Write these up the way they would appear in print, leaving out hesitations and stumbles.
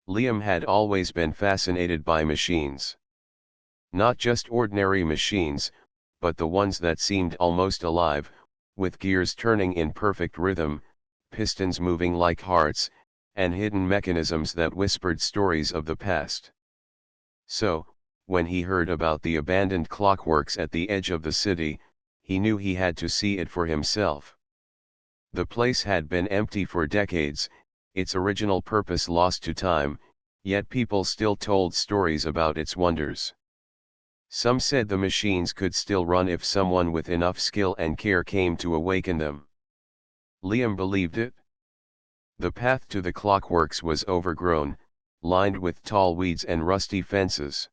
Liam had always been fascinated by machines. Not just ordinary machines, but the ones that seemed almost alive, with gears turning in perfect rhythm, pistons moving like hearts, and hidden mechanisms that whispered stories of the past. So, when he heard about the abandoned Clockworks at the edge of the city, he knew he had to see it for himself. The place had been empty for decades, its original purpose lost to time, yet people still told stories about its wonders. Some said the machines could still run if someone with enough skill and care came to awaken them. Liam believed it. The path to the Clockworks was overgrown, lined with tall weeds and rusty fences.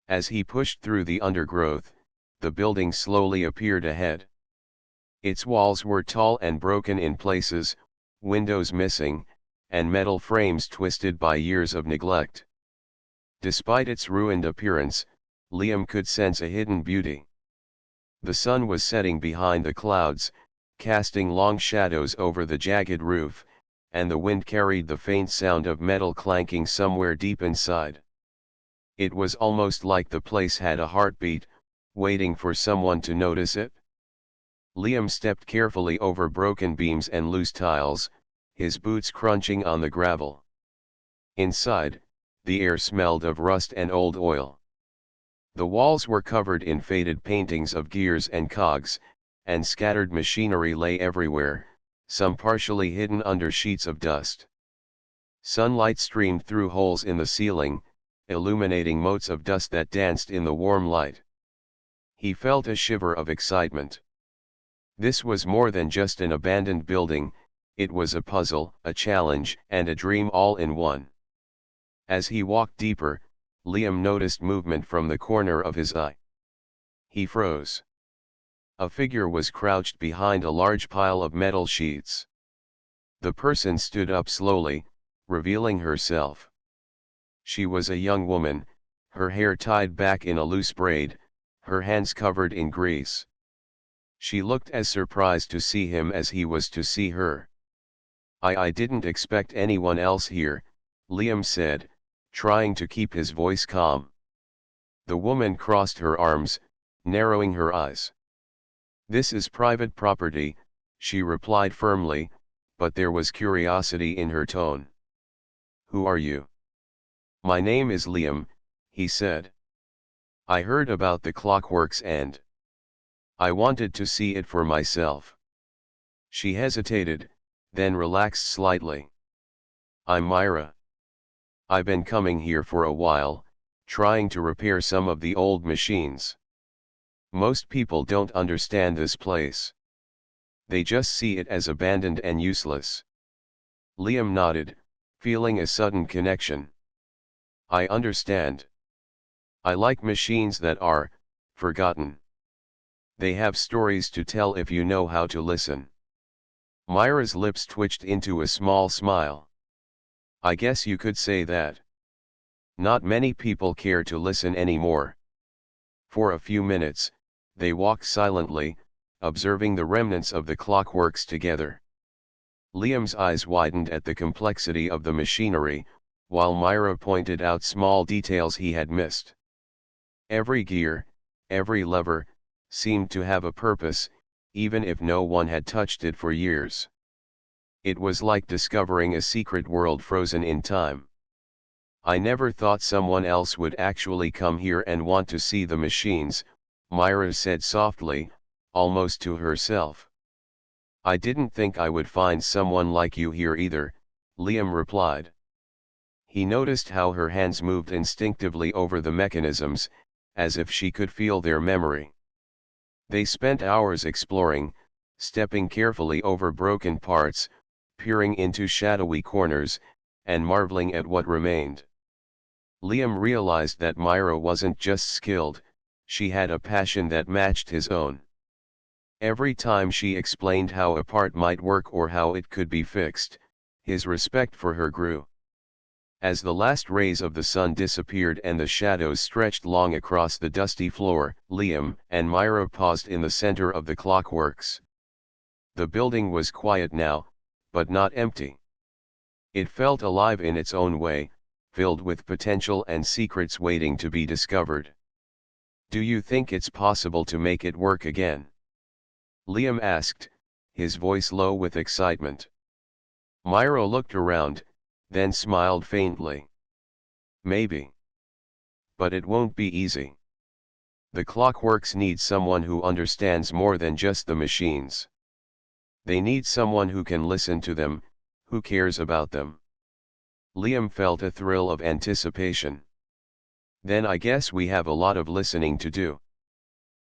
As he pushed through the undergrowth, the building slowly appeared ahead. Its walls were tall and broken in places, windows missing, and metal frames twisted by years of neglect. Despite its ruined appearance, Liam could sense a hidden beauty. The sun was setting behind the clouds, casting long shadows over the jagged roof, and the wind carried the faint sound of metal clanking somewhere deep inside. It was almost like the place had a heartbeat, waiting for someone to notice it. Liam stepped carefully over broken beams and loose tiles, his boots crunching on the gravel. Inside, the air smelled of rust and old oil. The walls were covered in faded paintings of gears and cogs, and scattered machinery lay everywhere, some partially hidden under sheets of dust. Sunlight streamed through holes in the ceiling, illuminating motes of dust that danced in the warm light. He felt a shiver of excitement. This was more than just an abandoned building, it was a puzzle, a challenge, and a dream all in one. As he walked deeper, Liam noticed movement from the corner of his eye. He froze. A figure was crouched behind a large pile of metal sheets. The person stood up slowly, revealing herself. She was a young woman, her hair tied back in a loose braid, her hands covered in grease. She looked as surprised to see him as he was to see her. I didn't expect anyone else here," Liam said, trying to keep his voice calm. The woman crossed her arms, narrowing her eyes. "This is private property," she replied firmly, but there was curiosity in her tone. "Who are you?" "My name is Liam," he said. "I heard about the Clockworks and I wanted to see it for myself." She hesitated, then relaxed slightly. "I'm Myra. I've been coming here for a while, trying to repair some of the old machines. Most people don't understand this place. They just see it as abandoned and useless." Liam nodded, feeling a sudden connection. "I understand. I like machines that are forgotten. They have stories to tell if you know how to listen." Myra's lips twitched into a small smile. "I guess you could say that. Not many people care to listen anymore." For a few minutes, they walked silently, observing the remnants of the Clockworks together. Liam's eyes widened at the complexity of the machinery, while Myra pointed out small details he had missed. Every gear, every lever, seemed to have a purpose, even if no one had touched it for years. It was like discovering a secret world frozen in time. "I never thought someone else would actually come here and want to see the machines," Myra said softly, almost to herself. "I didn't think I would find someone like you here either," Liam replied. He noticed how her hands moved instinctively over the mechanisms, as if she could feel their memory. They spent hours exploring, stepping carefully over broken parts, peering into shadowy corners, and marveling at what remained. Liam realized that Myra wasn't just skilled, she had a passion that matched his own. Every time she explained how a part might work or how it could be fixed, his respect for her grew. As the last rays of the sun disappeared and the shadows stretched long across the dusty floor, Liam and Myra paused in the center of the Clockworks. The building was quiet now, but not empty. It felt alive in its own way, filled with potential and secrets waiting to be discovered. "Do you think it's possible to make it work again?" Liam asked, his voice low with excitement. Myra looked around, then smiled faintly. "Maybe. But it won't be easy. The Clockworks need someone who understands more than just the machines. They need someone who can listen to them, who cares about them." Liam felt a thrill of anticipation. "Then I guess we have a lot of listening to do."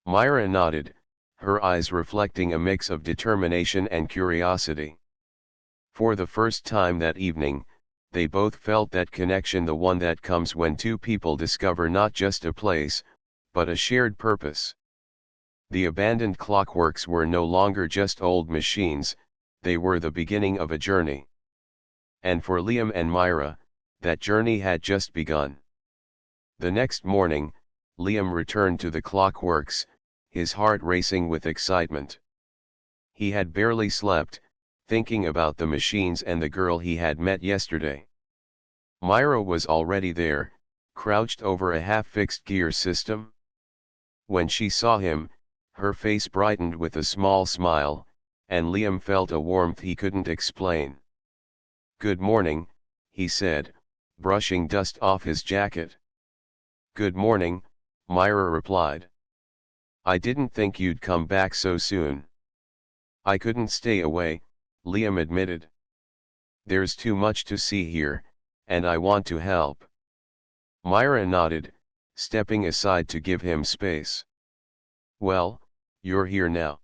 Myra nodded, her eyes reflecting a mix of determination and curiosity. For the first time that evening, they both felt that connection, the one that comes when two people discover not just a place, but a shared purpose. The abandoned Clockworks were no longer just old machines, they were the beginning of a journey. And for Liam and Myra, that journey had just begun. The next morning, Liam returned to the Clockworks, his heart racing with excitement. He had barely slept, thinking about the machines and the girl he had met yesterday. Myra was already there, crouched over a half-fixed gear system. When she saw him, her face brightened with a small smile, and Liam felt a warmth he couldn't explain. "Good morning," he said, brushing dust off his jacket. "Good morning," Myra replied. "I didn't think you'd come back so soon." "I couldn't stay away," Liam admitted. "There's too much to see here, and I want to help." Myra nodded, stepping aside to give him space. "Well, you're here now.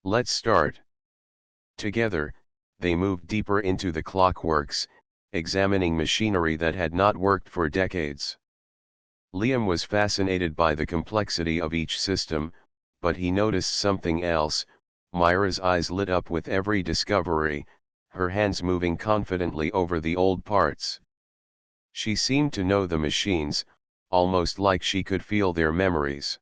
Let's start." Together, they moved deeper into the Clockworks, examining machinery that had not worked for decades. Liam was fascinated by the complexity of each system, but he noticed something else. Myra's eyes lit up with every discovery, her hands moving confidently over the old parts. She seemed to know the machines, almost like she could feel their memories.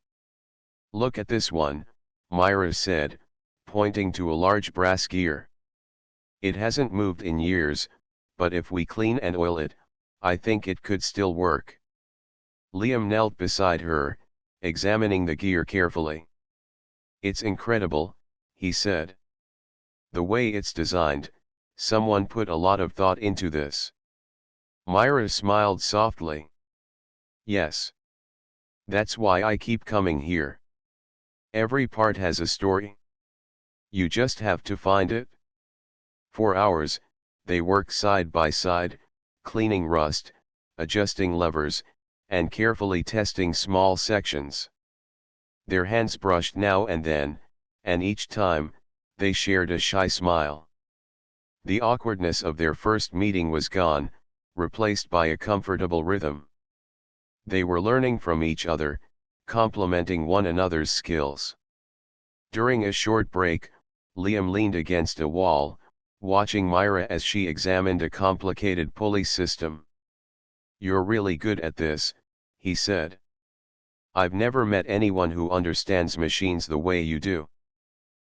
"Look at this one," Myra said, pointing to a large brass gear. "It hasn't moved in years, but if we clean and oil it, I think it could still work." Liam knelt beside her, examining the gear carefully. "It's incredible," he said. "The way it's designed, someone put a lot of thought into this." Myra smiled softly. "Yes. That's why I keep coming here. Every part has a story. You just have to find it." For hours, they work side by side, cleaning rust, adjusting levers, and carefully testing small sections. Their hands brushed now and then, and each time, they shared a shy smile. The awkwardness of their first meeting was gone, replaced by a comfortable rhythm. They were learning from each other, complementing one another's skills. During a short break, Liam leaned against a wall, watching Myra as she examined a complicated pulley system. "You're really good at this," he said. "I've never met anyone who understands machines the way you do."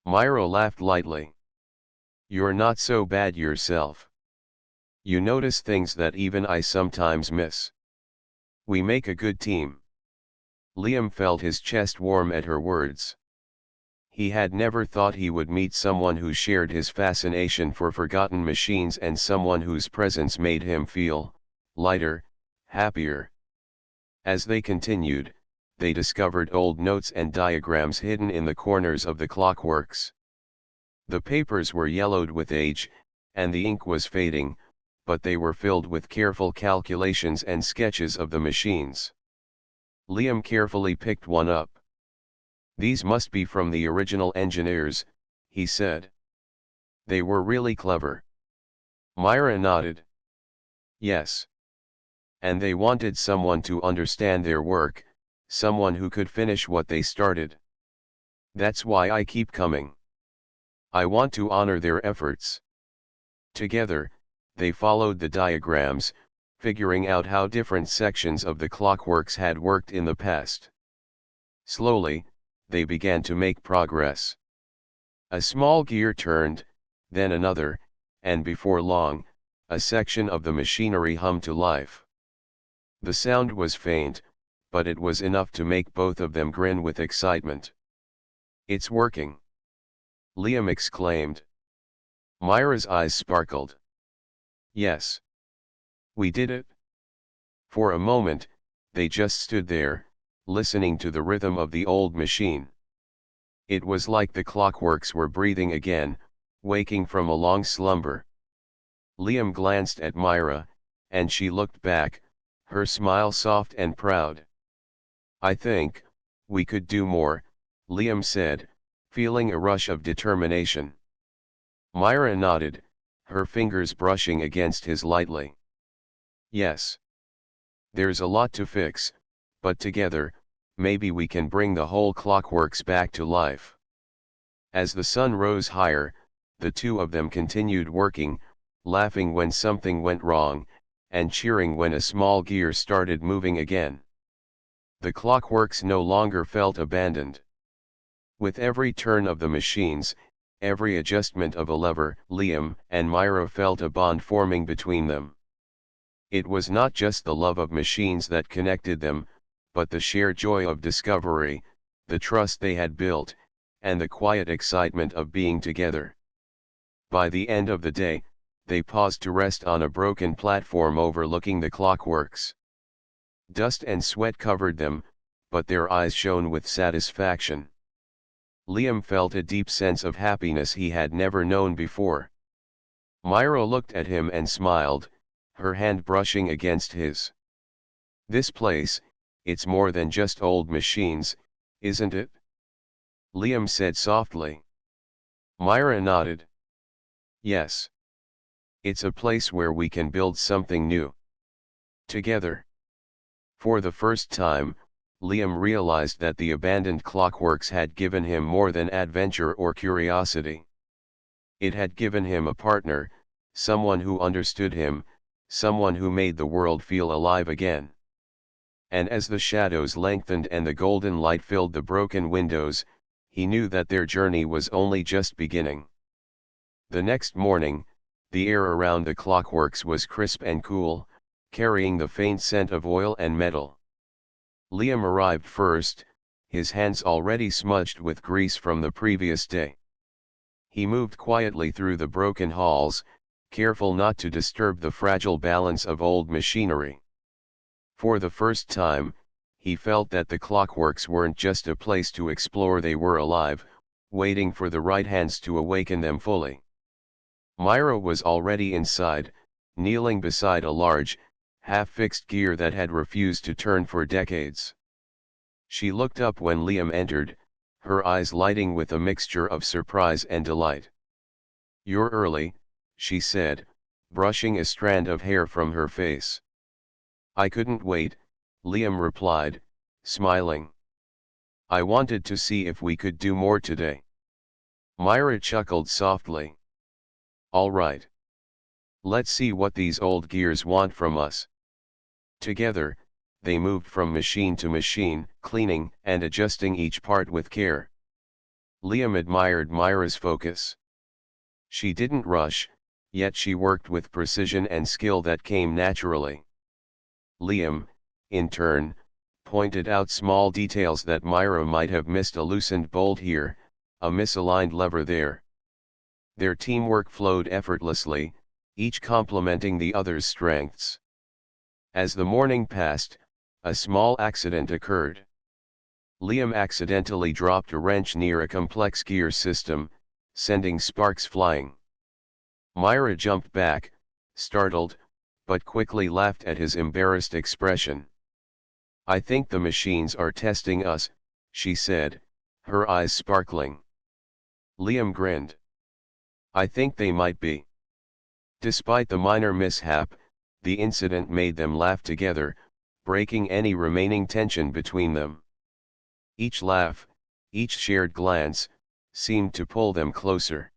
Myra laughed lightly. "You're not so bad yourself. You notice things that even I sometimes miss. We make a good team." Liam felt his chest warm at her words. He had never thought he would meet someone who shared his fascination for forgotten machines and someone whose presence made him feel lighter, happier. As they continued, they discovered old notes and diagrams hidden in the corners of the Clockworks. The papers were yellowed with age, and the ink was fading, but they were filled with careful calculations and sketches of the machines. Liam carefully picked one up. "These must be from the original engineers," he said. "They were really clever." Myra nodded. "Yes. And they wanted someone to understand their work, someone who could finish what they started. That's why I keep coming. I want to honor their efforts." Together, they followed the diagrams, figuring out how different sections of the Clockworks had worked in the past. Slowly, they began to make progress. A small gear turned, then another, and before long, a section of the machinery hummed to life. The sound was faint, but it was enough to make both of them grin with excitement. "It's working!" Liam exclaimed. Myra's eyes sparkled. "Yes. We did it." For a moment, they just stood there, listening to the rhythm of the old machine. It was like the Clockworks were breathing again, waking from a long slumber. Liam glanced at Myra, and she looked back, her smile soft and proud. "I think we could do more," Liam said, feeling a rush of determination. Myra nodded, her fingers brushing against his lightly. "Yes. There's a lot to fix, but together, maybe we can bring the whole Clockworks back to life." As the sun rose higher, the two of them continued working, laughing when something went wrong, and cheering when a small gear started moving again. The Clockworks no longer felt abandoned. With every turn of the machines, every adjustment of a lever, Liam and Myra felt a bond forming between them. It was not just the love of machines that connected them, but the shared joy of discovery, the trust they had built, and the quiet excitement of being together. By the end of the day, they paused to rest on a broken platform overlooking the Clockworks. Dust and sweat covered them, but their eyes shone with satisfaction. Liam felt a deep sense of happiness he had never known before. Myra looked at him and smiled, her hand brushing against his. "This place, it's more than just old machines, isn't it?" Liam said softly. Myra nodded. "Yes. It's a place where we can build something new. Together." For the first time, Liam realized that the abandoned Clockworks had given him more than adventure or curiosity. It had given him a partner, someone who understood him, someone who made the world feel alive again. And as the shadows lengthened and the golden light filled the broken windows, he knew that their journey was only just beginning. The next morning, the air around the Clockworks was crisp and cool, carrying the faint scent of oil and metal. Liam arrived first, his hands already smudged with grease from the previous day. He moved quietly through the broken halls, careful not to disturb the fragile balance of old machinery. For the first time, he felt that the Clockworks weren't just a place to explore, they were alive, waiting for the right hands to awaken them fully. Myra was already inside, kneeling beside a large, half-fixed gear that had refused to turn for decades. She looked up when Liam entered, her eyes lighting with a mixture of surprise and delight. "You're early," she said, brushing a strand of hair from her face. "I couldn't wait," Liam replied, smiling. "I wanted to see if we could do more today." Myra chuckled softly. "All right. Let's see what these old gears want from us." Together, they moved from machine to machine, cleaning and adjusting each part with care. Liam admired Myra's focus. She didn't rush, yet she worked with precision and skill that came naturally. Liam, in turn, pointed out small details that Myra might have missed: a loosened bolt here, a misaligned lever there. Their teamwork flowed effortlessly, each complementing the other's strengths. As the morning passed, a small accident occurred. Liam accidentally dropped a wrench near a complex gear system, sending sparks flying. Myra jumped back, startled, but quickly laughed at his embarrassed expression. "I think the machines are testing us," she said, her eyes sparkling. Liam grinned. "I think they might be." Despite the minor mishap, the incident made them laugh together, breaking any remaining tension between them. Each laugh, each shared glance, seemed to pull them closer.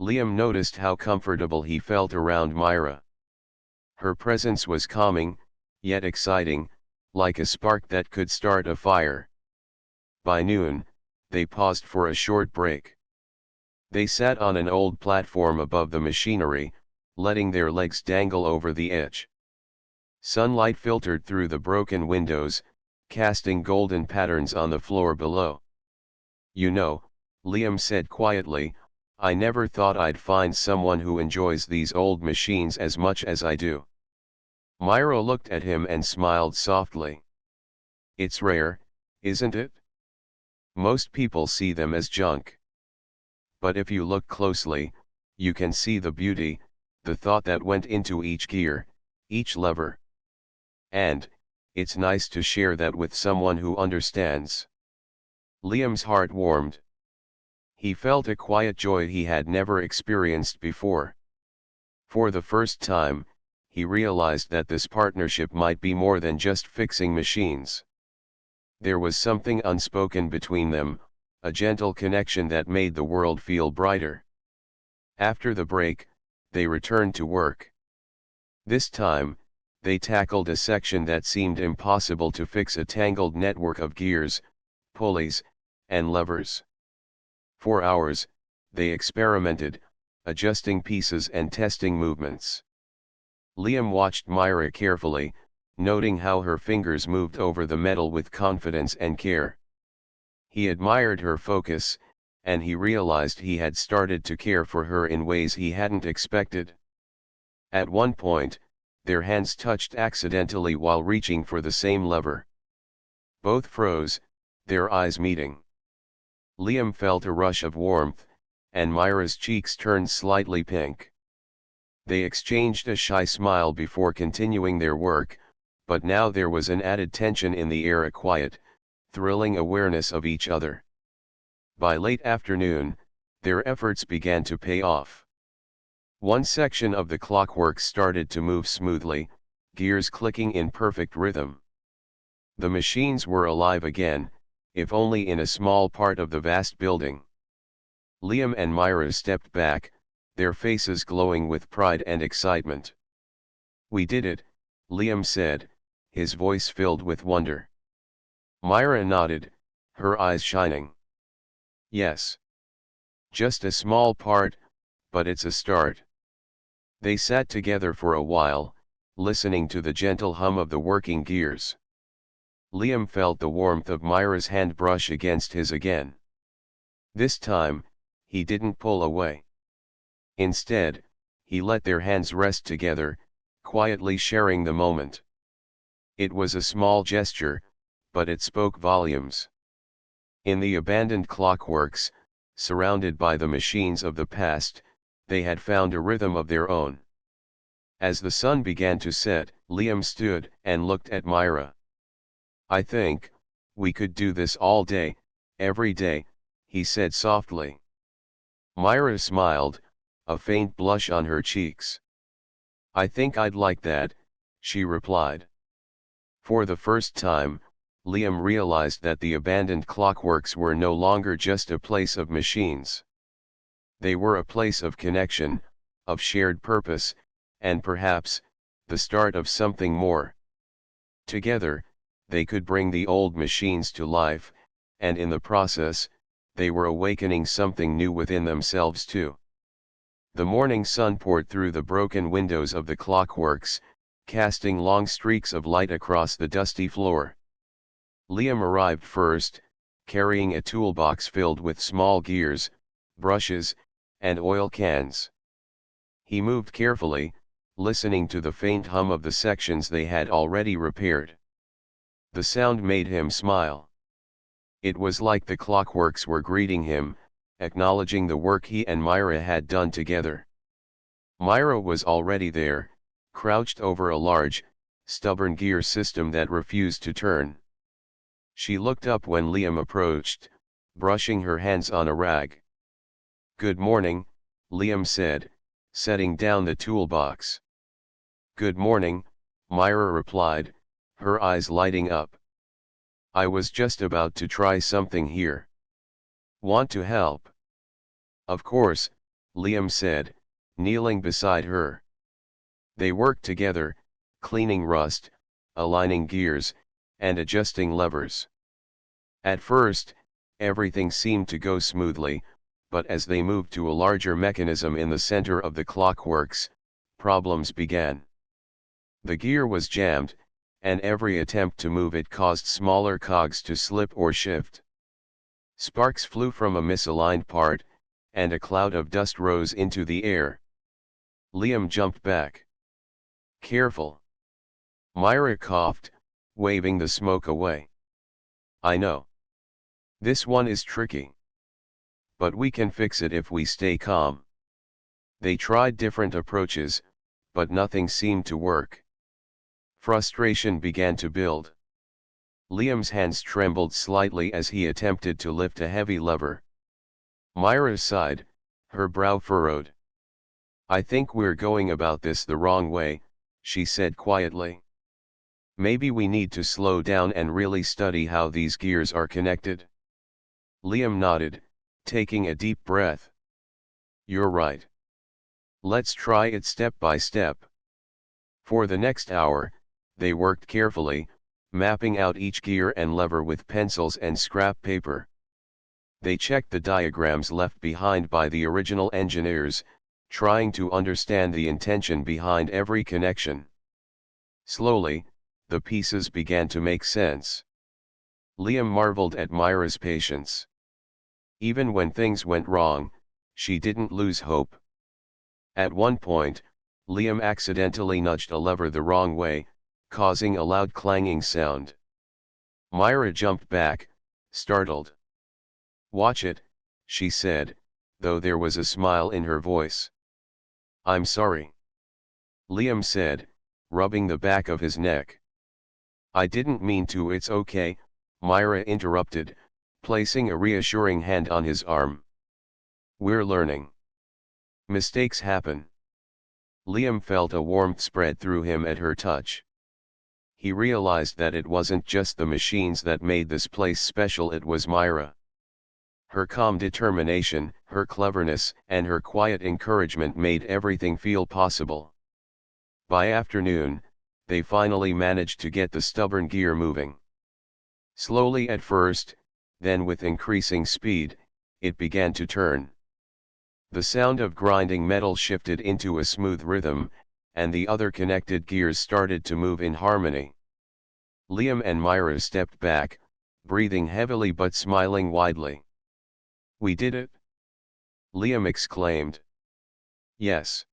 Liam noticed how comfortable he felt around Myra. Her presence was calming, yet exciting, like a spark that could start a fire. By noon, they paused for a short break. They sat on an old platform above the machinery, letting their legs dangle over the edge. Sunlight filtered through the broken windows, casting golden patterns on the floor below. "You know," Liam said quietly, "I never thought I'd find someone who enjoys these old machines as much as I do." Myra looked at him and smiled softly. "It's rare, isn't it? Most people see them as junk. But if you look closely, you can see the beauty, the thought that went into each gear, each lever. And, it's nice to share that with someone who understands." Liam's heart warmed. He felt a quiet joy he had never experienced before. For the first time, he realized that this partnership might be more than just fixing machines. There was something unspoken between them, a gentle connection that made the world feel brighter. After the break, they returned to work. This time, they tackled a section that seemed impossible to fix: a tangled network of gears, pulleys, and levers. For hours, they experimented, adjusting pieces and testing movements. Liam watched Myra carefully, noting how her fingers moved over the metal with confidence and care. He admired her focus, and he realized he had started to care for her in ways he hadn't expected. At one point, their hands touched accidentally while reaching for the same lever. Both froze, their eyes meeting. Liam felt a rush of warmth, and Myra's cheeks turned slightly pink. They exchanged a shy smile before continuing their work, but now there was an added tension in the air, a quiet, thrilling awareness of each other. By late afternoon, their efforts began to pay off. One section of the Clockworks started to move smoothly, gears clicking in perfect rhythm. The machines were alive again, if only in a small part of the vast building. Liam and Myra stepped back, their faces glowing with pride and excitement. "We did it," Liam said, his voice filled with wonder. Myra nodded, her eyes shining. "Yes. Just a small part, but it's a start." They sat together for a while, listening to the gentle hum of the working gears. Liam felt the warmth of Myra's hand brush against his again. This time, he didn't pull away. Instead, he let their hands rest together, quietly sharing the moment. It was a small gesture, but it spoke volumes. In the abandoned Clockworks, surrounded by the machines of the past, they had found a rhythm of their own. As the sun began to set, Liam stood and looked at Myra. "I think, we could do this all day, every day," he said softly. Myra smiled, a faint blush on her cheeks. "I think I'd like that," she replied. For the first time, Liam realized that the abandoned Clockworks were no longer just a place of machines. They were a place of connection, of shared purpose, and perhaps, the start of something more. Together, they could bring the old machines to life, and in the process, they were awakening something new within themselves too. The morning sun poured through the broken windows of the Clockworks, casting long streaks of light across the dusty floor. Liam arrived first, carrying a toolbox filled with small gears, brushes, and oil cans. He moved carefully, listening to the faint hum of the sections they had already repaired. The sound made him smile. It was like the Clockworks were greeting him, acknowledging the work he and Myra had done together. Myra was already there, crouched over a large, stubborn gear system that refused to turn. She looked up when Liam approached, brushing her hands on a rag. "Good morning," Liam said, setting down the toolbox. "Good morning," Myra replied, her eyes lighting up. "I was just about to try something here. Want to help?" "Of course," Liam said, kneeling beside her. They worked together, cleaning rust, aligning gears, and adjusting levers. At first, everything seemed to go smoothly, but as they moved to a larger mechanism in the center of the Clockworks, problems began. The gear was jammed, and every attempt to move it caused smaller cogs to slip or shift. Sparks flew from a misaligned part, and a cloud of dust rose into the air. Liam jumped back. "Careful." Myra coughed, waving the smoke away. "I know. This one is tricky. But we can fix it if we stay calm." They tried different approaches, but nothing seemed to work. Frustration began to build. Liam's hands trembled slightly as he attempted to lift a heavy lever. Myra sighed, her brow furrowed. "I think we're going about this the wrong way," she said quietly. "Maybe we need to slow down and really study how these gears are connected." Liam nodded, taking a deep breath. "You're right. Let's try it step by step." For the next hour, they worked carefully, mapping out each gear and lever with pencils and scrap paper. They checked the diagrams left behind by the original engineers, trying to understand the intention behind every connection. Slowly, the pieces began to make sense. Liam marveled at Myra's patience. Even when things went wrong, she didn't lose hope. At one point, Liam accidentally nudged a lever the wrong way, causing a loud clanging sound. Myra jumped back, startled. "Watch it," she said, though there was a smile in her voice. "I'm sorry," Liam said, rubbing the back of his neck. "I didn't mean to." "It's okay," Myra interrupted, placing a reassuring hand on his arm. "We're learning. Mistakes happen." Liam felt a warmth spread through him at her touch. He realized that it wasn't just the machines that made this place special, it was Myra. Her calm determination, her cleverness, and her quiet encouragement made everything feel possible. By afternoon, they finally managed to get the stubborn gear moving. Slowly at first, then with increasing speed, it began to turn. The sound of grinding metal shifted into a smooth rhythm, and the other connected gears started to move in harmony. Liam and Myra stepped back, breathing heavily but smiling widely. "We did it!" Liam exclaimed. "Yes."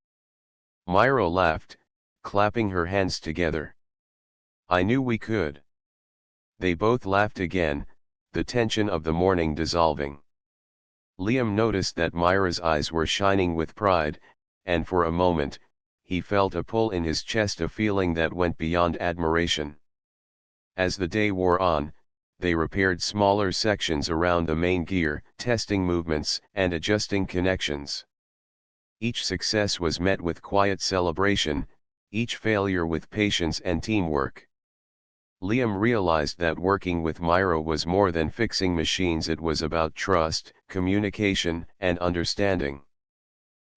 Myra laughed, clapping her hands together. "I knew we could." They both laughed again, the tension of the morning dissolving. Liam noticed that Myra's eyes were shining with pride, and for a moment, he felt a pull in his chest, a feeling that went beyond admiration. As the day wore on, they repaired smaller sections around the main gear, testing movements and adjusting connections. Each success was met with quiet celebration, each failure with patience and teamwork. Liam realized that working with Myra was more than fixing machines, it was about trust, communication, and understanding.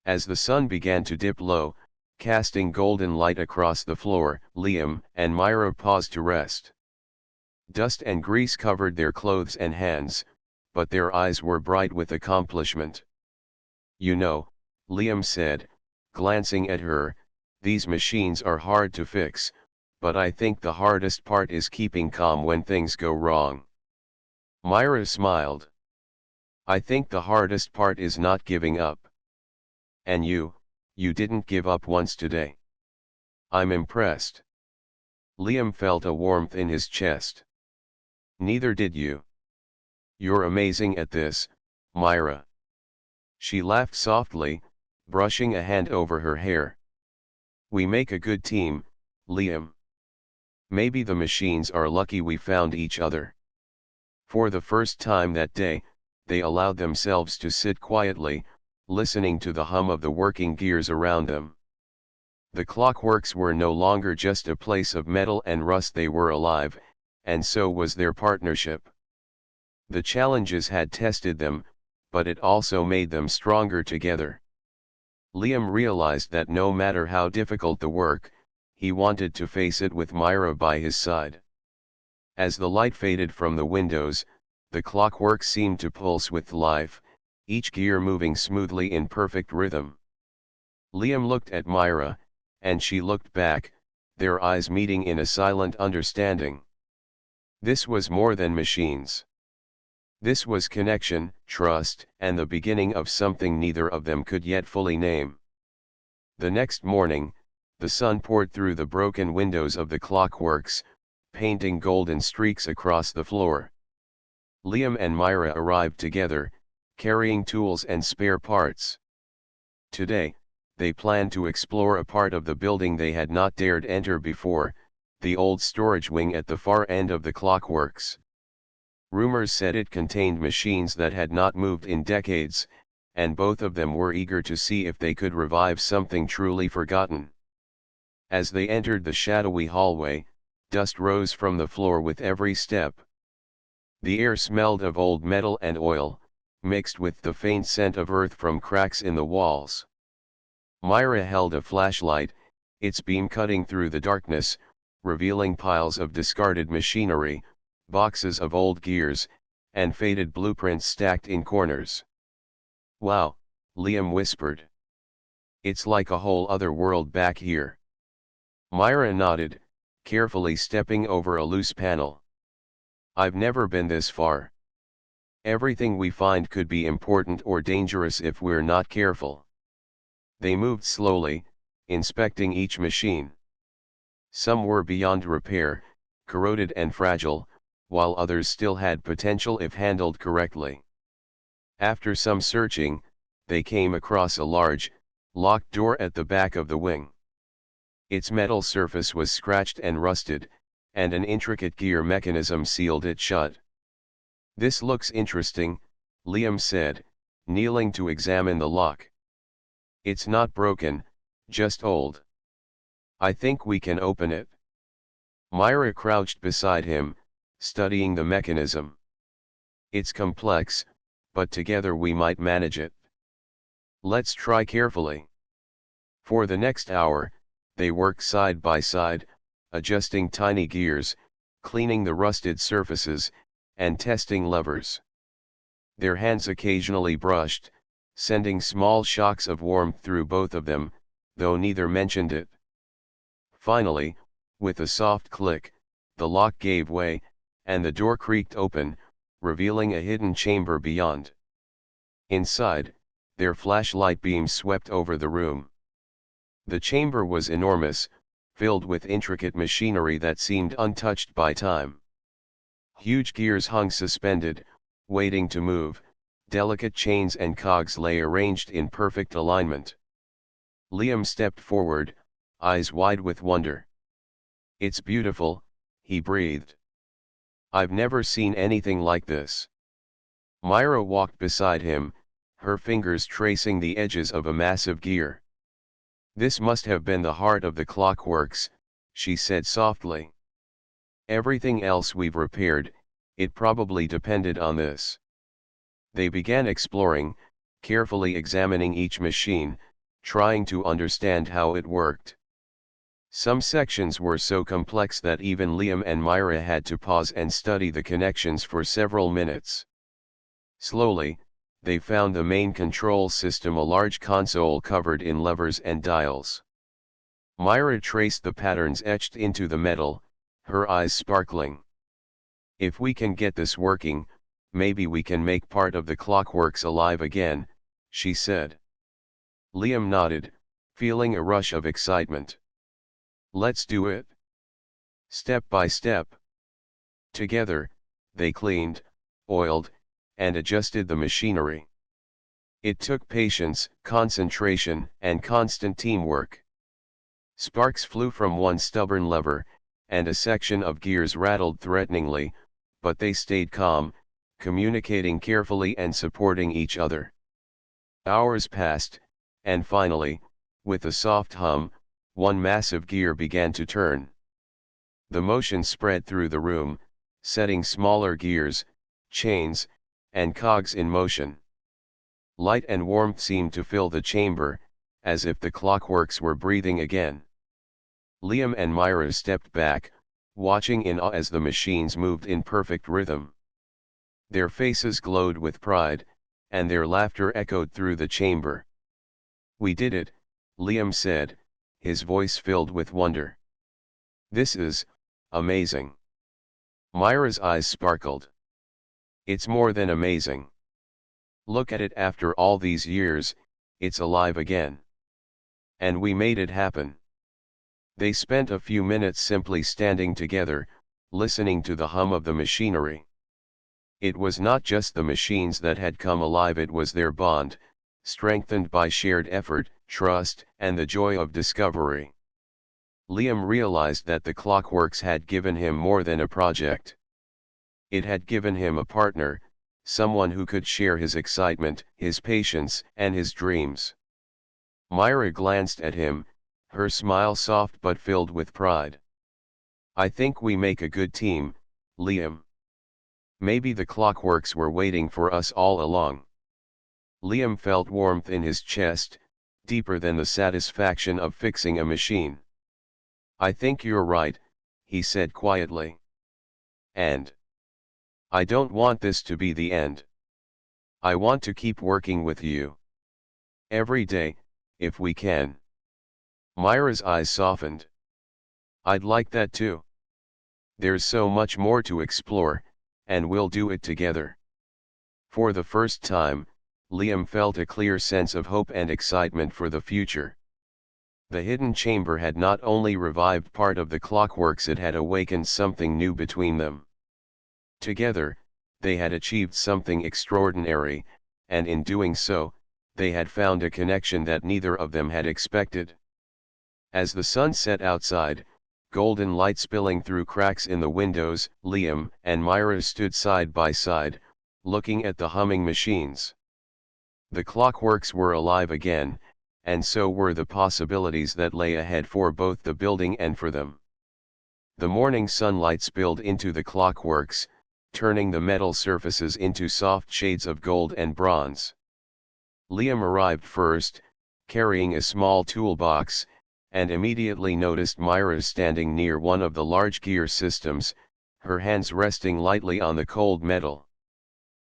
As the sun began to dip low, casting golden light across the floor, Liam and Myra paused to rest. Dust and grease covered their clothes and hands, but their eyes were bright with accomplishment. "You know," Liam said, glancing at her, "these machines are hard to fix, but I think the hardest part is keeping calm when things go wrong." Myra smiled. "I think the hardest part is not giving up. And you didn't give up once today. I'm impressed." Liam felt a warmth in his chest. "Neither did you. You're amazing at this, Myra." She laughed softly, brushing a hand over her hair. "We make a good team, Liam. Maybe the machines are lucky we found each other." For the first time that day, they allowed themselves to sit quietly, listening to the hum of the working gears around them. The Clockworks were no longer just a place of metal and rust, they were alive, and so was their partnership. The challenges had tested them, but it also made them stronger together. Liam realized that no matter how difficult the work, he wanted to face it with Myra by his side. As the light faded from the windows, the Clockworks seemed to pulse with life, each gear moving smoothly in perfect rhythm. Liam looked at Myra, and she looked back, their eyes meeting in a silent understanding. This was more than machines. This was connection, trust, and the beginning of something neither of them could yet fully name. The next morning, the sun poured through the broken windows of the Clockworks, painting golden streaks across the floor. Liam and Myra arrived together, carrying tools and spare parts. Today, they planned to explore a part of the building they had not dared enter before, the old storage wing at the far end of the Clockworks. Rumors said it contained machines that had not moved in decades, and both of them were eager to see if they could revive something truly forgotten. As they entered the shadowy hallway, dust rose from the floor with every step. The air smelled of old metal and oil, mixed with the faint scent of earth from cracks in the walls. Myra held a flashlight, its beam cutting through the darkness, revealing piles of discarded machinery, boxes of old gears, and faded blueprints stacked in corners. "Wow," Liam whispered. "It's like a whole other world back here." Myra nodded, carefully stepping over a loose panel. "I've never been this far. Everything we find could be important or dangerous if we're not careful." They moved slowly, inspecting each machine. Some were beyond repair, corroded and fragile, while others still had potential if handled correctly. After some searching, they came across a large, locked door at the back of the wing. Its metal surface was scratched and rusted, and an intricate gear mechanism sealed it shut. "This looks interesting," Liam said, kneeling to examine the lock. "It's not broken, just old. I think we can open it." Myra crouched beside him, studying the mechanism. "It's complex, but together we might manage it. Let's try carefully." For the next hour, they worked side by side, adjusting tiny gears, cleaning the rusted surfaces, and testing levers. Their hands occasionally brushed, sending small shocks of warmth through both of them, though neither mentioned it. Finally, with a soft click, the lock gave way, and the door creaked open, revealing a hidden chamber beyond. Inside, their flashlight beams swept over the room. The chamber was enormous, filled with intricate machinery that seemed untouched by time. Huge gears hung suspended, waiting to move, delicate chains and cogs lay arranged in perfect alignment. Liam stepped forward, eyes wide with wonder. "It's beautiful," he breathed. "I've never seen anything like this." Myra walked beside him, her fingers tracing the edges of a massive gear. "This must have been the heart of the Clockworks," she said softly. "Everything else we've repaired, it probably depended on this." They began exploring, carefully examining each machine, trying to understand how it worked. Some sections were so complex that even Liam and Myra had to pause and study the connections for several minutes. Slowly, they found the main control system, a large console covered in levers and dials. Myra traced the patterns etched into the metal, her eyes sparkling. "If we can get this working, maybe we can make part of the Clockworks alive again," she said. Liam nodded, feeling a rush of excitement. "Let's do it." Step by step. Together, they cleaned, oiled, and adjusted the machinery. It took patience, concentration, and constant teamwork. Sparks flew from one stubborn lever, and a section of gears rattled threateningly, but they stayed calm, communicating carefully and supporting each other. Hours passed, and finally, with a soft hum, one massive gear began to turn. The motion spread through the room, setting smaller gears, chains, and cogs in motion. Light and warmth seemed to fill the chamber, as if the Clockworks were breathing again. Liam and Myra stepped back, watching in awe as the machines moved in perfect rhythm. Their faces glowed with pride, and their laughter echoed through the chamber. "We did it," Liam said, his voice filled with wonder. This is amazing. Myra's eyes sparkled. It's more than amazing. Look at it, after all these years, it's alive again. And we made it happen. They spent a few minutes simply standing together, listening to the hum of the machinery. It was not just the machines that had come alive, it was their bond, strengthened by shared effort, trust, and the joy of discovery. Liam realized that the Clockworks had given him more than a project. It had given him a partner, someone who could share his excitement, his patience, and his dreams. Myra glanced at him, her smile soft but filled with pride. I think we make a good team, Liam. Maybe the Clockworks were waiting for us all along. Liam felt warmth in his chest, deeper than the satisfaction of fixing a machine. I think you're right, he said quietly. And I don't want this to be the end. I want to keep working with you. Every day, if we can. Myra's eyes softened. I'd like that too. There's so much more to explore, and we'll do it together. For the first time, Liam felt a clear sense of hope and excitement for the future. The hidden chamber had not only revived part of the Clockworks, it had awakened something new between them. Together, they had achieved something extraordinary, and in doing so, they had found a connection that neither of them had expected. As the sun set outside, golden light spilling through cracks in the windows, Liam and Myra stood side by side, looking at the humming machines. The Clockworks were alive again, and so were the possibilities that lay ahead for both the building and for them. The morning sunlight spilled into the Clockworks, turning the metal surfaces into soft shades of gold and bronze. Liam arrived first, carrying a small toolbox, and immediately noticed Myra standing near one of the large gear systems, her hands resting lightly on the cold metal.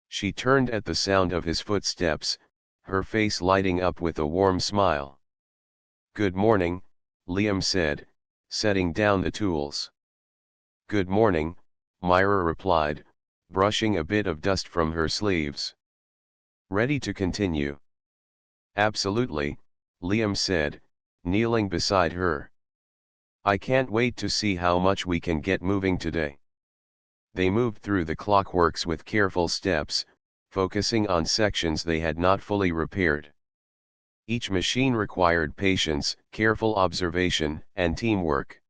She turned at the sound of his footsteps, her face lighting up with a warm smile. "Good morning," Liam said, setting down the tools. "Good morning," Myra replied, brushing a bit of dust from her sleeves. "Ready to continue?" "Absolutely," Liam said, kneeling beside her. "I can't wait to see how much we can get moving today." They moved through the Clockworks with careful steps, focusing on sections they had not fully repaired. Each machine required patience, careful observation, and teamwork.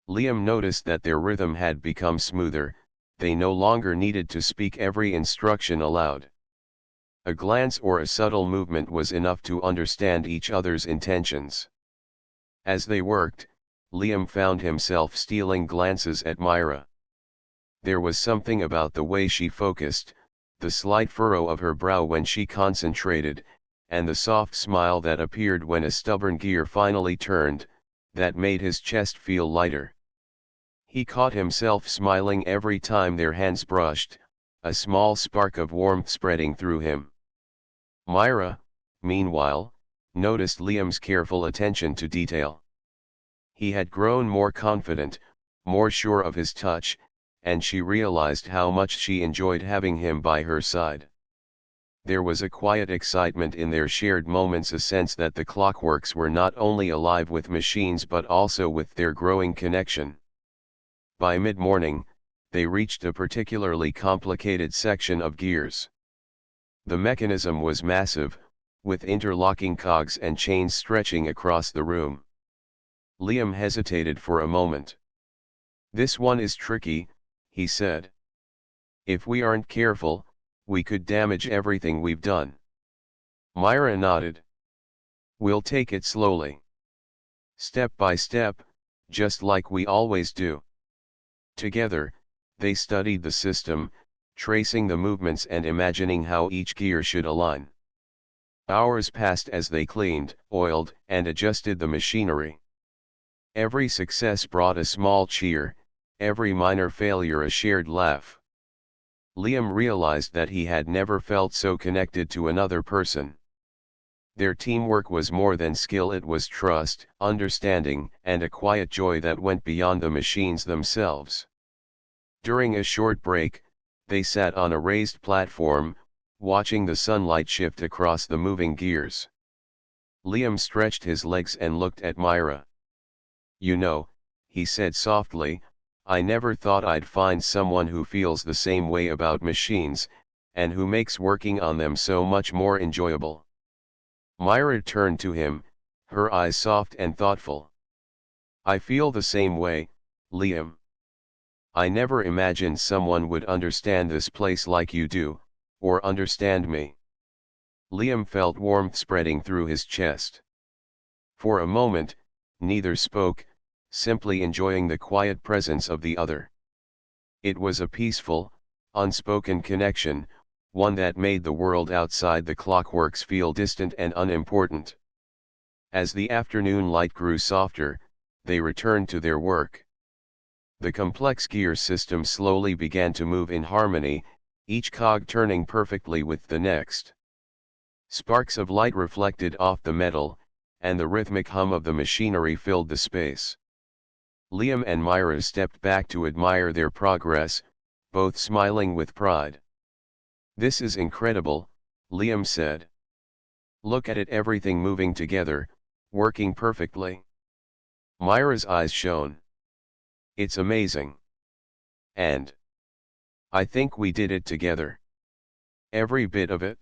Liam noticed that their rhythm had become smoother, they no longer needed to speak every instruction aloud. A glance or a subtle movement was enough to understand each other's intentions. As they worked, Liam found himself stealing glances at Myra. There was something about the way she focused, the slight furrow of her brow when she concentrated, and the soft smile that appeared when a stubborn gear finally turned, that made his chest feel lighter. He caught himself smiling every time their hands brushed, a small spark of warmth spreading through him. Myra, meanwhile, noticed Liam's careful attention to detail. He had grown more confident, more sure of his touch, and she realized how much she enjoyed having him by her side. There was a quiet excitement in their shared moments, a sense that the Clockworks were not only alive with machines but also with their growing connection. By mid-morning, they reached a particularly complicated section of gears. The mechanism was massive, with interlocking cogs and chains stretching across the room. Liam hesitated for a moment. "This one is tricky," he said. "If we aren't careful, we could damage everything we've done." Myra nodded. "We'll take it slowly. Step by step, just like we always do." Together, they studied the system, tracing the movements and imagining how each gear should align. Hours passed as they cleaned, oiled, and adjusted the machinery. Every success brought a small cheer, every minor failure a shared laugh. Liam realized that he had never felt so connected to another person. Their teamwork was more than skill, it was trust, understanding, and a quiet joy that went beyond the machines themselves. During a short break, they sat on a raised platform, watching the sunlight shift across the moving gears. Liam stretched his legs and looked at Myra. "You know," he said softly, "I never thought I'd find someone who feels the same way about machines, and who makes working on them so much more enjoyable." Myra turned to him, her eyes soft and thoughtful. "I feel the same way, Liam. I never imagined someone would understand this place like you do, or understand me." Liam felt warmth spreading through his chest. For a moment, neither spoke, simply enjoying the quiet presence of the other. It was a peaceful, unspoken connection, one that made the world outside the Clockworks feel distant and unimportant. As the afternoon light grew softer, they returned to their work. The complex gear system slowly began to move in harmony, each cog turning perfectly with the next. Sparks of light reflected off the metal, and the rhythmic hum of the machinery filled the space. Liam and Myra stepped back to admire their progress, both smiling with pride. "This is incredible," Liam said. "Look at it, everything moving together, working perfectly." Myra's eyes shone. "It's amazing. And I think we did it together. Every bit of it."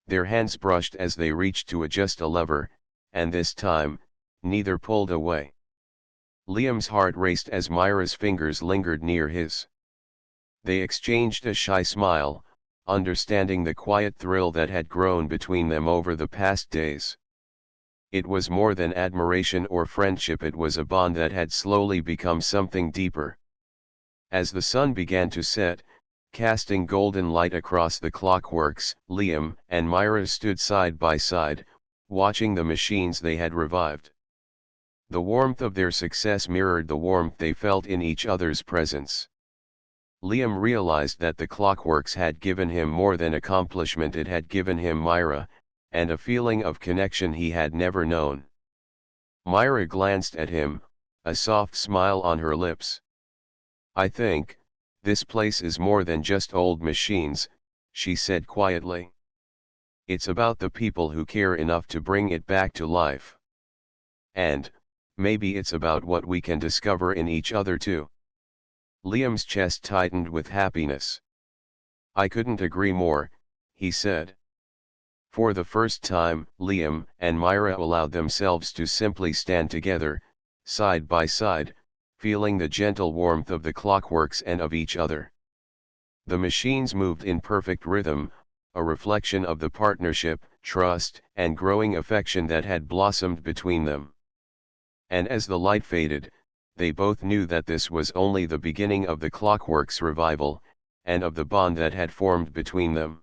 Their hands brushed as they reached to adjust a lever, and this time, neither pulled away. Liam's heart raced as Myra's fingers lingered near his. They exchanged a shy smile, understanding the quiet thrill that had grown between them over the past days. It was more than admiration or friendship, it was a bond that had slowly become something deeper. As the sun began to set, casting golden light across the Clockworks, Liam and Myra stood side by side, watching the machines they had revived. The warmth of their success mirrored the warmth they felt in each other's presence. Liam realized that the Clockworks had given him more than accomplishment, it had given him Myra, and a feeling of connection he had never known. Myra glanced at him, a soft smile on her lips. "I think, this place is more than just old machines," she said quietly. "It's about the people who care enough to bring it back to life. And, maybe it's about what we can discover in each other too." Liam's chest tightened with happiness. "I couldn't agree more," he said. For the first time, Liam and Myra allowed themselves to simply stand together, side by side, feeling the gentle warmth of the Clockworks and of each other. The machines moved in perfect rhythm, a reflection of the partnership, trust, and growing affection that had blossomed between them. And as the light faded, they both knew that this was only the beginning of the Clockworks' revival, and of the bond that had formed between them.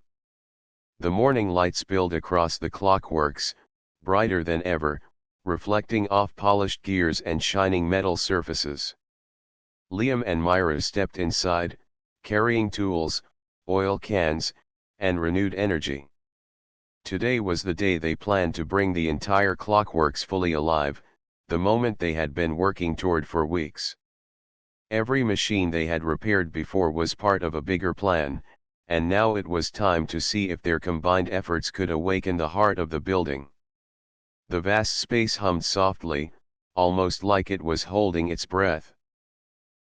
The morning light spilled across the Clockworks, brighter than ever, reflecting off polished gears and shining metal surfaces. Liam and Myra stepped inside, carrying tools, oil cans, and renewed energy. Today was the day they planned to bring the entire Clockworks fully alive, the moment they had been working toward for weeks. Every machine they had repaired before was part of a bigger plan, and now it was time to see if their combined efforts could awaken the heart of the building. The vast space hummed softly, almost like it was holding its breath.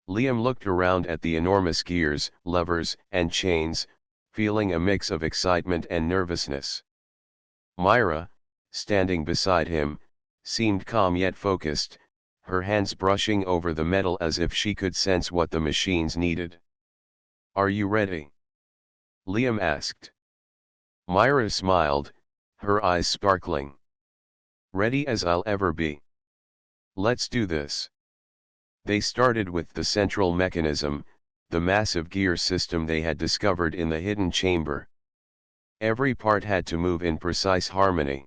Liam looked around at the enormous gears, levers, and chains, feeling a mix of excitement and nervousness. Myra, standing beside him, seemed calm yet focused, her hands brushing over the metal as if she could sense what the machines needed. "Are you ready?" Liam asked. Myra smiled, her eyes sparkling. "Ready as I'll ever be. Let's do this." They started with the central mechanism, the massive gear system they had discovered in the hidden chamber. Every part had to move in precise harmony.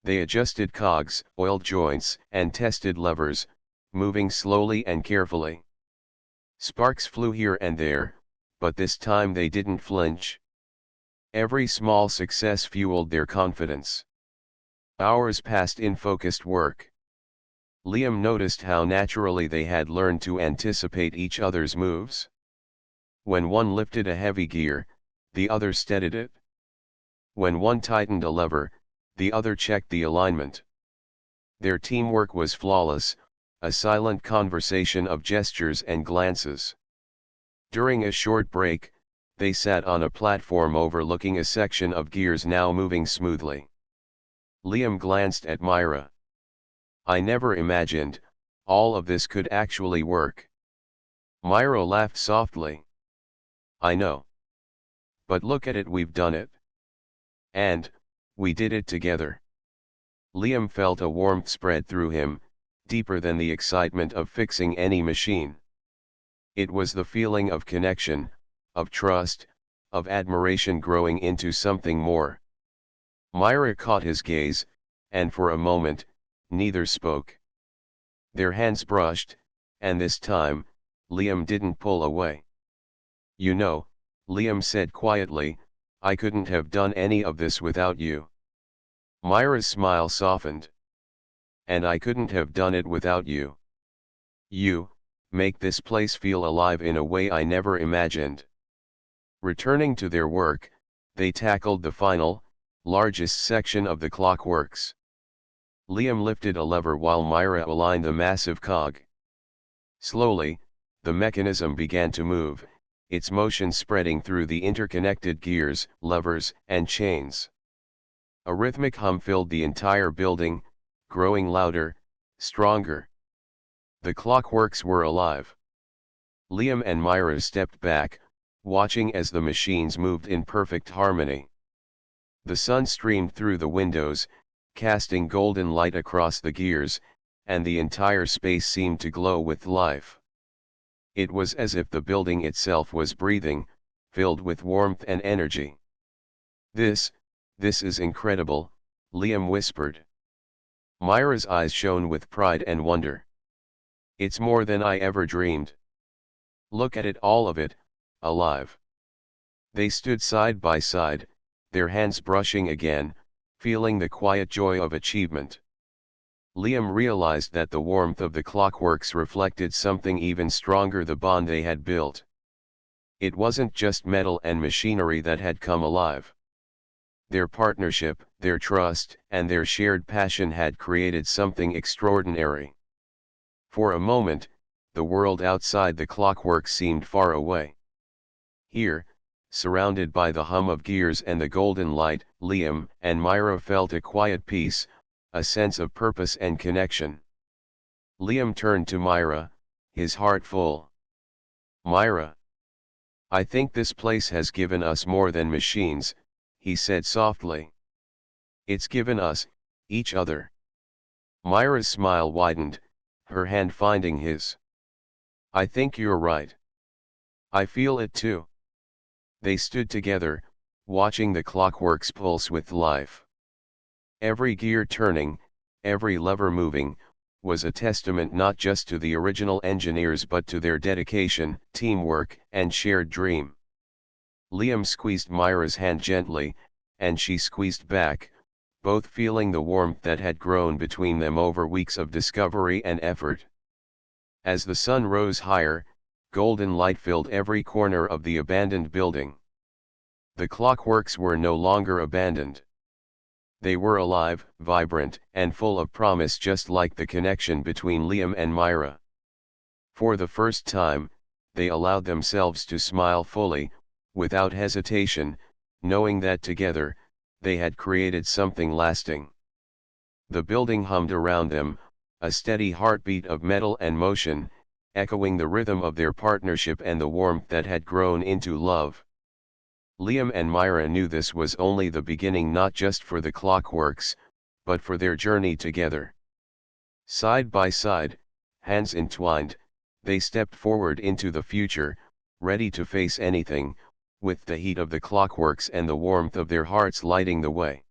They adjusted cogs, oiled joints, and tested levers, moving slowly and carefully. Sparks flew here and there, but this time they didn't flinch. Every small success fueled their confidence. Hours passed in focused work. Liam noticed how naturally they had learned to anticipate each other's moves. When one lifted a heavy gear, the other steadied it. When one tightened a lever, the other checked the alignment. Their teamwork was flawless, a silent conversation of gestures and glances. During a short break, they sat on a platform overlooking a section of gears now moving smoothly. Liam glanced at Myra. "I never imagined all of this could actually work." Myra laughed softly. "I know. But look at it, we've done it. And we did it together." Liam felt a warmth spread through him, deeper than the excitement of fixing any machine. It was the feeling of connection, of trust, of admiration growing into something more. Myra caught his gaze, and for a moment, neither spoke. Their hands brushed, and this time, Liam didn't pull away. "You know," Liam said quietly, "I couldn't have done any of this without you." Myra's smile softened. "And I couldn't have done it without you. You make this place feel alive in a way I never imagined." Returning to their work, they tackled the final, largest section of the Clockworks. Liam lifted a lever while Myra aligned the massive cog. Slowly, the mechanism began to move, its motion spreading through the interconnected gears, levers, and chains. A rhythmic hum filled the entire building, growing louder, stronger. The Clockworks were alive. Liam and Myra stepped back, watching as the machines moved in perfect harmony. The sun streamed through the windows, casting golden light across the gears, and the entire space seemed to glow with life. It was as if the building itself was breathing, filled with warmth and energy. This is incredible," Liam whispered. Myra's eyes shone with pride and wonder. "It's more than I ever dreamed. Look at it, all of it, alive." They stood side by side, their hands brushing again, feeling the quiet joy of achievement. Liam realized that the warmth of the Clockworks reflected something even stronger: the bond they had built. It wasn't just metal and machinery that had come alive. Their partnership, their trust, and their shared passion had created something extraordinary. For a moment, the world outside the Clockworks seemed far away. Here, surrounded by the hum of gears and the golden light, Liam and Myra felt a quiet peace, a sense of purpose and connection. Liam turned to Myra, his heart full. "Myra, I think this place has given us more than machines," he said softly. "It's given us each other." Myra's smile widened, her hand finding his. "I think you're right. I feel it too." They stood together, watching the Clockworks pulse with life. Every gear turning, every lever moving, was a testament not just to the original engineers but to their dedication, teamwork, and shared dream. Liam squeezed Myra's hand gently, and she squeezed back, both feeling the warmth that had grown between them over weeks of discovery and effort. As the sun rose higher, golden light filled every corner of the abandoned building. The Clockworks were no longer abandoned. They were alive, vibrant, and full of promise, just like the connection between Liam and Myra. For the first time, they allowed themselves to smile fully, without hesitation, knowing that together, they had created something lasting. The building hummed around them, a steady heartbeat of metal and motion, echoing the rhythm of their partnership and the warmth that had grown into love. Liam and Myra knew this was only the beginning, not just for the Clockworks, but for their journey together. Side by side, hands entwined, they stepped forward into the future, ready to face anything, with the heat of the Clockworks and the warmth of their hearts lighting the way.